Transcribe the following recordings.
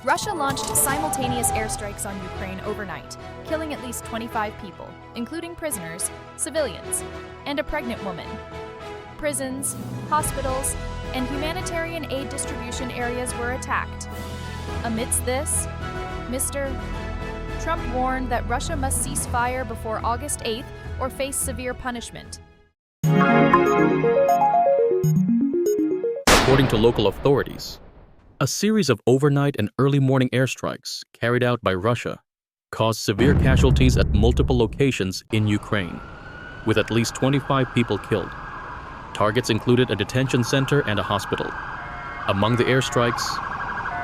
Russia launched simultaneous airstrikes on Ukraine overnight, killing at least 25 people, including prisoners, civilians, and a pregnant woman. Prisons, hospitals, and humanitarian aid distribution areas were attacked. Amidst this, Mr. Trump warned that Russia must cease fire before August 8th or face severe punishment. According to local authorities, a series of overnight and early morning airstrikes carried out by Russia caused severe casualties at multiple locations in Ukraine, with at least 25 people killed. Targets included a detention center and a hospital. Among the airstrikes,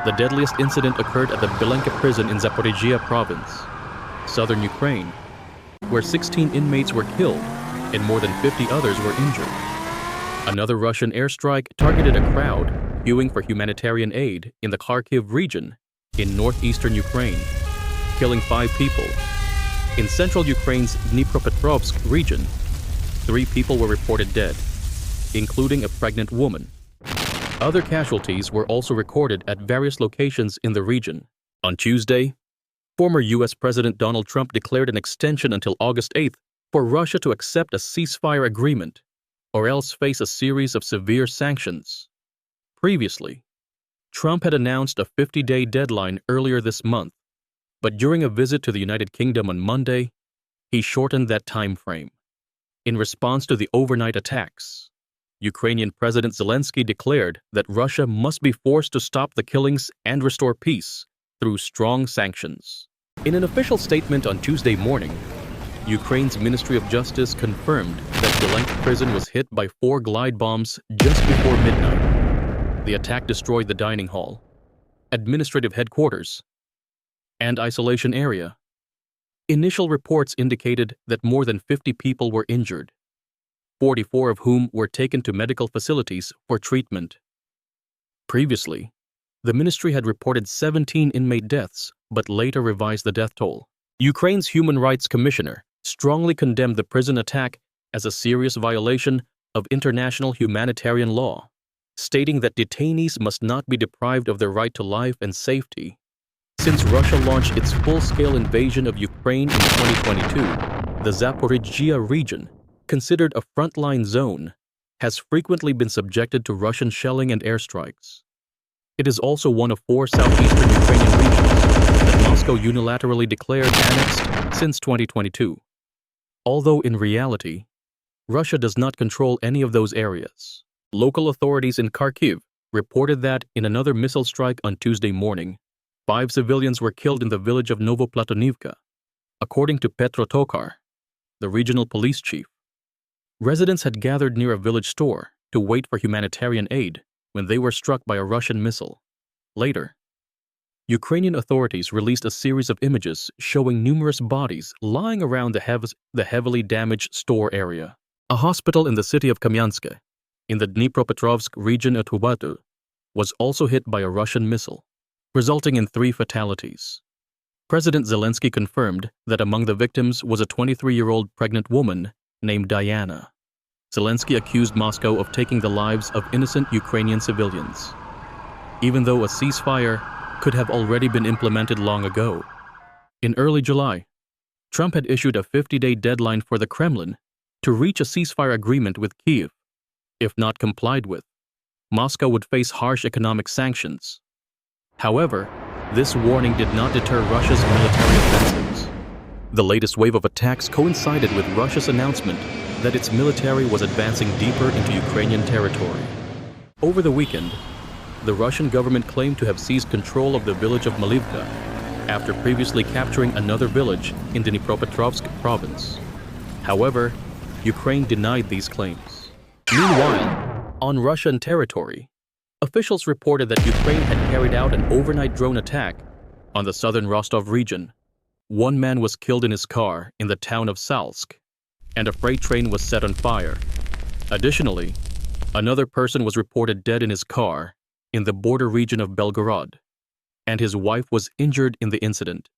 the deadliest incident occurred at the Belenka prison in Zaporizhia province, southern Ukraine, where 16 inmates were killed and more than 50 others were injured. Another Russian airstrike targeted a crowd queuing for humanitarian aid in the Kharkiv region in northeastern Ukraine, killing 5 people. In central Ukraine's Dnipropetrovsk region, 3 people were reported dead, including a pregnant woman. Other casualties were also recorded at various locations in the region. On Tuesday, former U.S. President Donald Trump declared an extension until August 8th for Russia to accept a ceasefire agreement or else face a series of severe sanctions. Previously, Trump had announced a 50-day deadline earlier this month, but during a visit to the United Kingdom on Monday, he shortened that time frame. In response to the overnight attacks, Ukrainian President Zelensky declared that Russia must be forced to stop the killings and restore peace through strong sanctions. In an official statement on Tuesday morning, Ukraine's Ministry of Justice confirmed that Belenka prison was hit by 4 glide bombs just before midnight. The attack destroyed the dining hall, administrative headquarters, and isolation area. Initial reports indicated that more than 50 people were injured, 44 of whom were taken to medical facilities for treatment. Previously, the ministry had reported 17 inmate deaths, but later revised the death toll. Ukraine's Human Rights Commissioner strongly condemned the prison attack as a serious violation of international humanitarian law, stating that detainees must not be deprived of their right to life and safety. Since Russia launched its full-scale invasion of Ukraine in 2022, the Zaporizhia region, considered a frontline zone, has frequently been subjected to Russian shelling and airstrikes. It is also one of 4 southeastern Ukrainian regions that Moscow unilaterally declared annexed since 2022. Although in reality, Russia does not control any of those areas. Local authorities in Kharkiv reported that in another missile strike on Tuesday morning, 5 civilians were killed in the village of Novoplatonivka. According to Petro Tokar, the regional police chief, residents had gathered near a village store to wait for humanitarian aid when they were struck by a Russian missile. Later, Ukrainian authorities released a series of images showing numerous bodies lying around the heavily damaged store area. A hospital in the city of Kamyansk, in the Dnipropetrovsk region of Tubatu, was also hit by a Russian missile, resulting in 3 fatalities. President Zelensky confirmed that among the victims was a 23-year-old pregnant woman named Diana. Zelensky accused Moscow of taking the lives of innocent Ukrainian civilians, even though a ceasefire could have already been implemented long ago. In early July, Trump had issued a 50-day deadline for the Kremlin to reach a ceasefire agreement with Kyiv. If not complied with, Moscow would face harsh economic sanctions. However, this warning did not deter Russia's military offensives. The latest wave of attacks coincided with Russia's announcement that its military was advancing deeper into Ukrainian territory. Over the weekend, the Russian government claimed to have seized control of the village of Malivka after previously capturing another village in the Dnipropetrovsk province. However, Ukraine denied these claims. Meanwhile, on Russian territory, officials reported that Ukraine had carried out an overnight drone attack on the southern Rostov region. 1 man was killed in his car in the town of Salsk, and a freight train was set on fire. Additionally, another person was reported dead in his car in the border region of Belgorod, and his wife was injured in the incident.